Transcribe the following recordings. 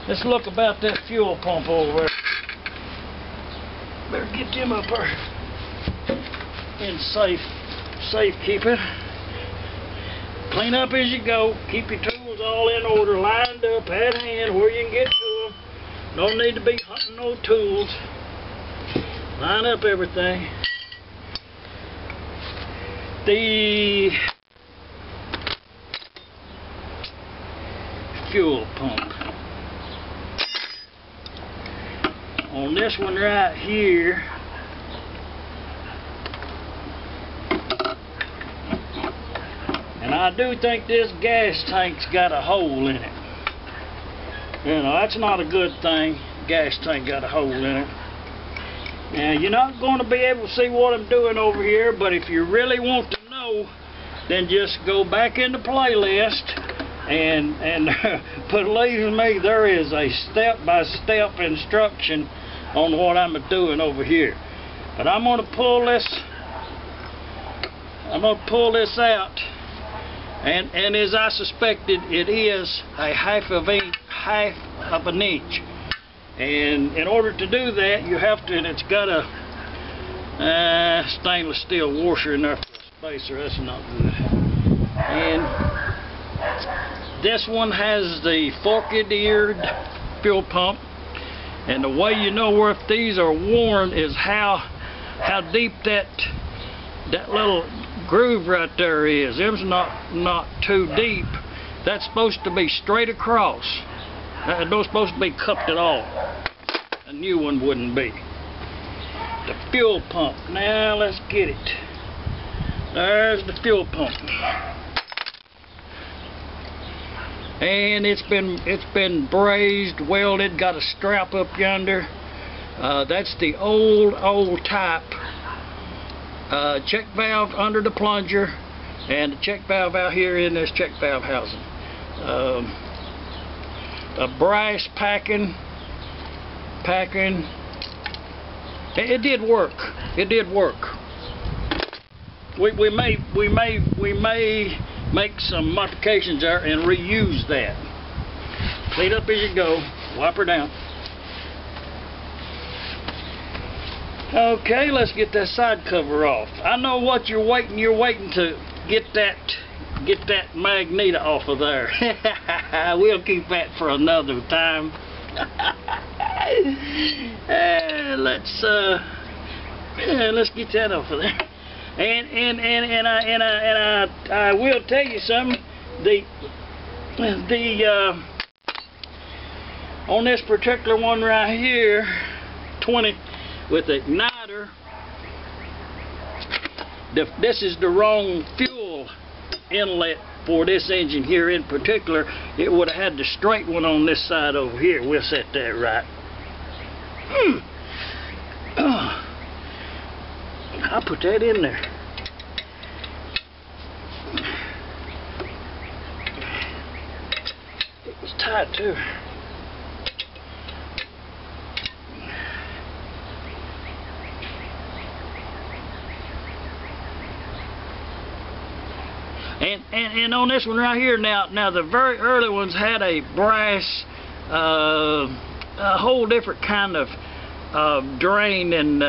Let's look about that fuel pump over there. Better get them up there in safekeeping. Clean up as you go. Keep your tools all in order, lined up, at hand, where you can get to them. No need to be hunting no tools. Line up everything. The fuel pump. On this one right here, and I do think this gas tank's got a hole in it. You know, that's not a good thing. Gas tank got a hole in it. Now, you're not going to be able to see what I'm doing over here, but if you really want to know, then just go back in the playlist and believe me, there is a step-by-step instruction on what I'm doing over here. But I'm going to pull this out, and as I suspected, it is a half of an inch. And in order to do that, you have to, and it's got a stainless steel washer in there for a spacer. That's not good. And this one has the forked-eared fuel pump, and the way you know if these are worn is how deep that little groove right there is. Them's not too deep. That's supposed to be straight across. It's not supposed to be cupped at all. A new one wouldn't be. The fuel pump. Now let's get it. There's the fuel pump. And it's been brazed, welded, got a strap up yonder. That's the old type. Check valve under the plunger, and the check valve out here in this check valve housing. A brass packing. It did work. It did work. We may make some modifications there and reuse that. Clean up as you go. Wipe her down. Okay, let's get that side cover off. I know what you're waiting. You're waiting to get that magnet off of there. We'll keep that for another time. Let's get that off of there. And I will tell you something. On this particular one right here, 20 with the igniter, this is the wrong fuel inlet for this engine here in particular. It would have had the straight one on this side over here. We'll set that right. I'll put that in there. It was tight too. And on this one right here, now the very early ones had a brass, a whole different kind of drain and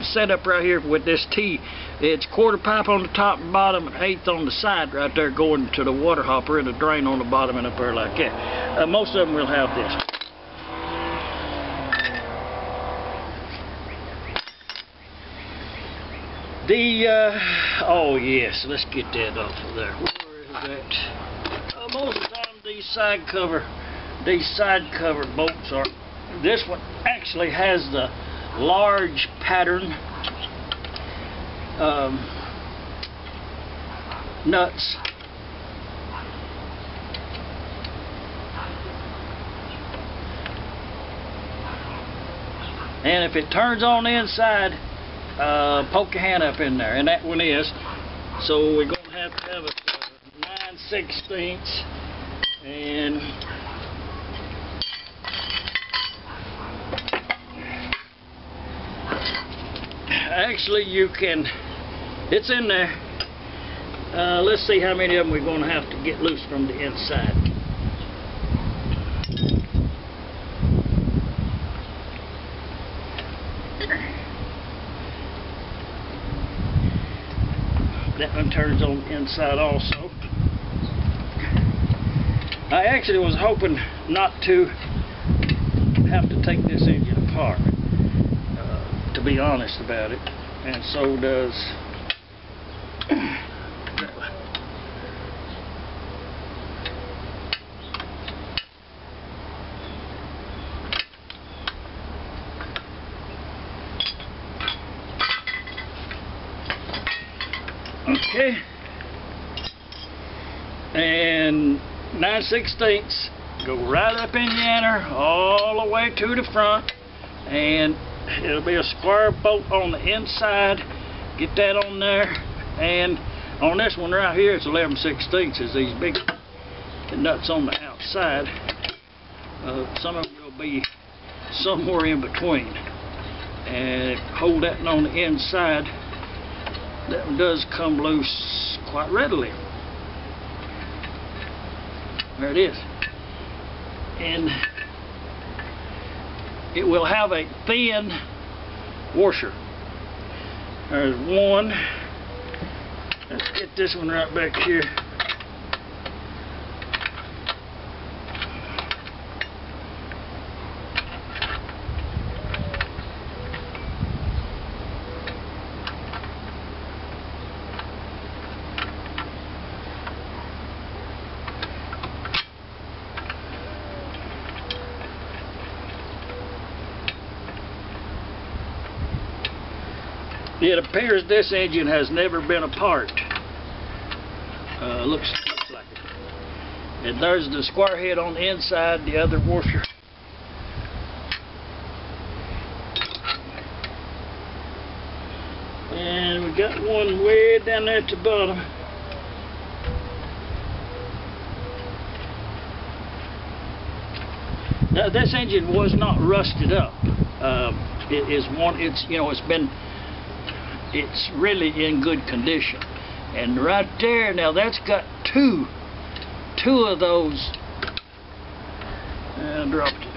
setup right here with this T. It's quarter pipe on the top and bottom, and eighth on the side right there, going to the water hopper, and a drain on the bottom and up there like that. Most of them will have this. Oh yes, let's get that off of there. Where is that? Most of the time these side cover bolts are. This one actually has the large pattern nuts. And if it turns on the inside, poke your hand up in there, and that one is. So we're going to have a 9/16, and actually you can, it's in there. Let's see how many of them we're going to have to get loose from the inside. that one turns on the inside also. I actually was hoping not to have to take this engine apart, to be honest about it, and so does that one. Okay, and 9/16 go right up in yonder all the way to the front, and it'll be a square bolt on the inside. Get that on there, and on this one right here it's 11/16 is these big nuts on the outside. Some of them will be somewhere in between, and hold that on the inside. That one does come loose quite readily. There it is. And it will have a thin washer. There's one. Let's get this one right back here. It appears this engine has never been apart. Looks like it. And there's the square head on the inside, the other washer. And we got one way down there at the bottom. Now this engine was not rusted up. It is one. It's really in good condition. And right there, now that's got two of those. I dropped it.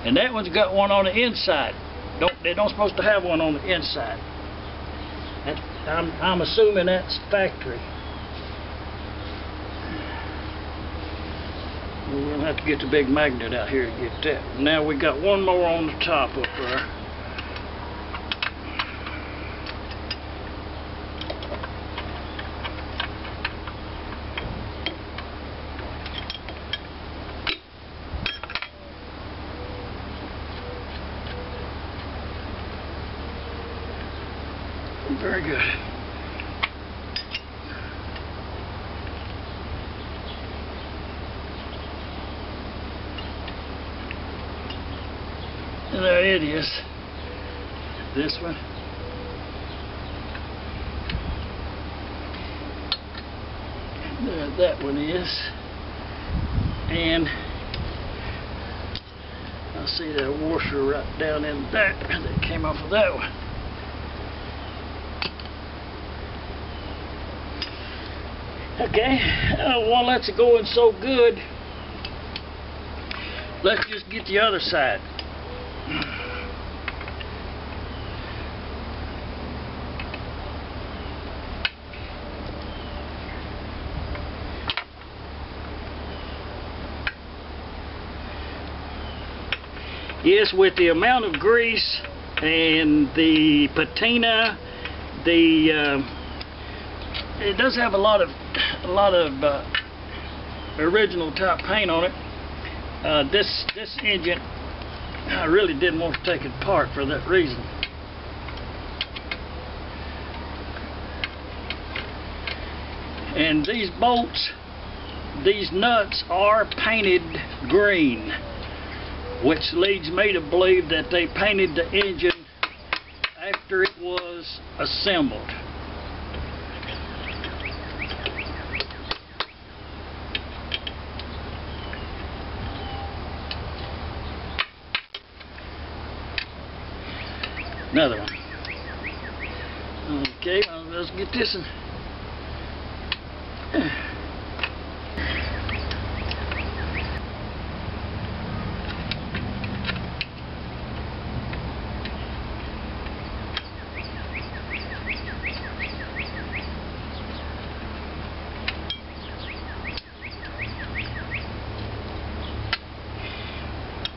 And that one's got one on the inside. They don't supposed to have one on the inside. I'm assuming that's factory. We'll have to get the big magnet out here to get that. Now we got one more on the top up there. Very good. And there it is. This one. There that one is. And I see that washer right down in there that came off of that one. Okay, while that's going so good, let's just get the other side. Yes, with the amount of grease and the patina, it does have a lot of original type paint on it. This engine, I really didn't want to take it apart for that reason. And these bolts, these nuts are painted green, which leads me to believe that they painted the engine after it was assembled. Another one. Okay, well, let's get this one.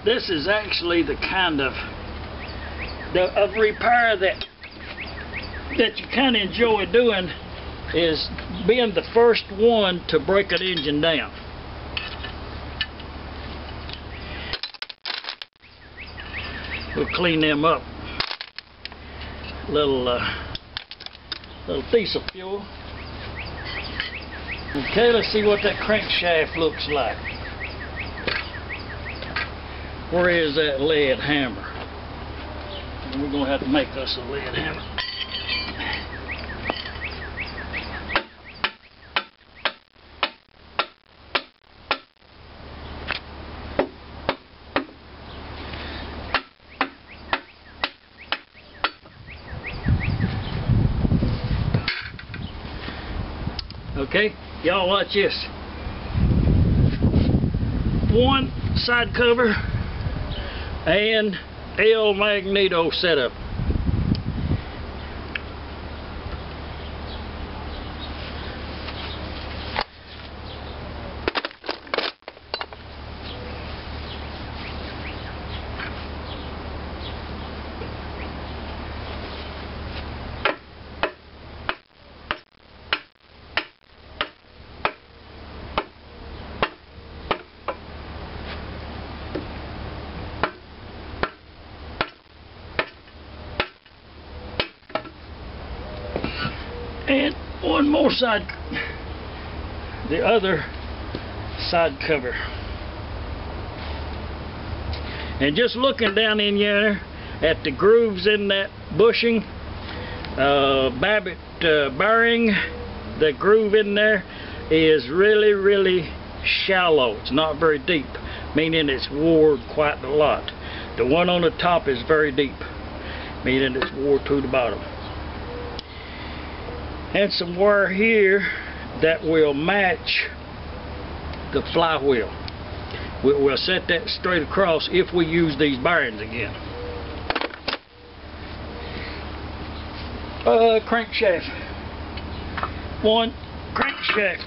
this is actually the kind of repair that you kind of enjoy doing, is being the first one to break an engine down. We'll clean them up. Little diesel fuel. Okay, let's see what that crankshaft looks like. Where is that lead hammer? We're going to have to make us a lead hammer. Okay, y'all watch this. One side cover and L magneto setup. And one more side, the other side cover. And just looking down in here at the grooves in that bushing, Babbitt bearing, the groove in there is really shallow. It's not very deep, meaning it's wore quite a lot. The one on the top is very deep, meaning it's wore to the bottom. And some wire here that will match the flywheel. We'll set that straight across if we use these bearings again. Crankshaft. One crankshaft.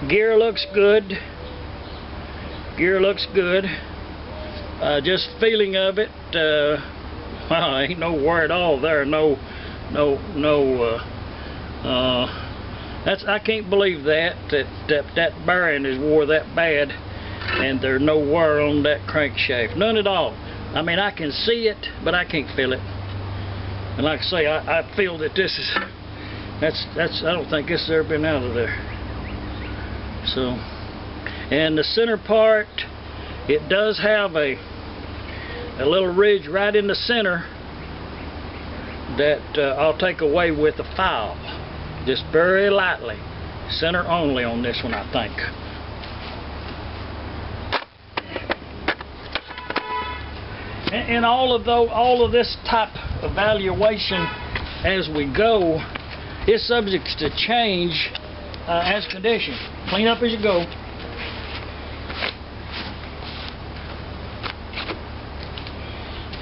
Gear looks good. Gear looks good. Just feeling of it. Wow, ain't no wear at all there. I can't believe that bearing is wore that bad, and there's no wear on that crankshaft, none at all. I mean, I can see it, but I can't feel it. And like I say, I feel that this is I don't think this has ever been out of there. So, and the center part, it does have a little ridge right in the center that I'll take away with a file, just very lightly, center only on this one, I think. And all of this type of evaluation as we go is subject to change as conditions. Clean up as you go.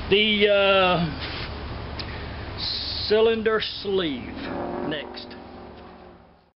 The cylinder sleeve next.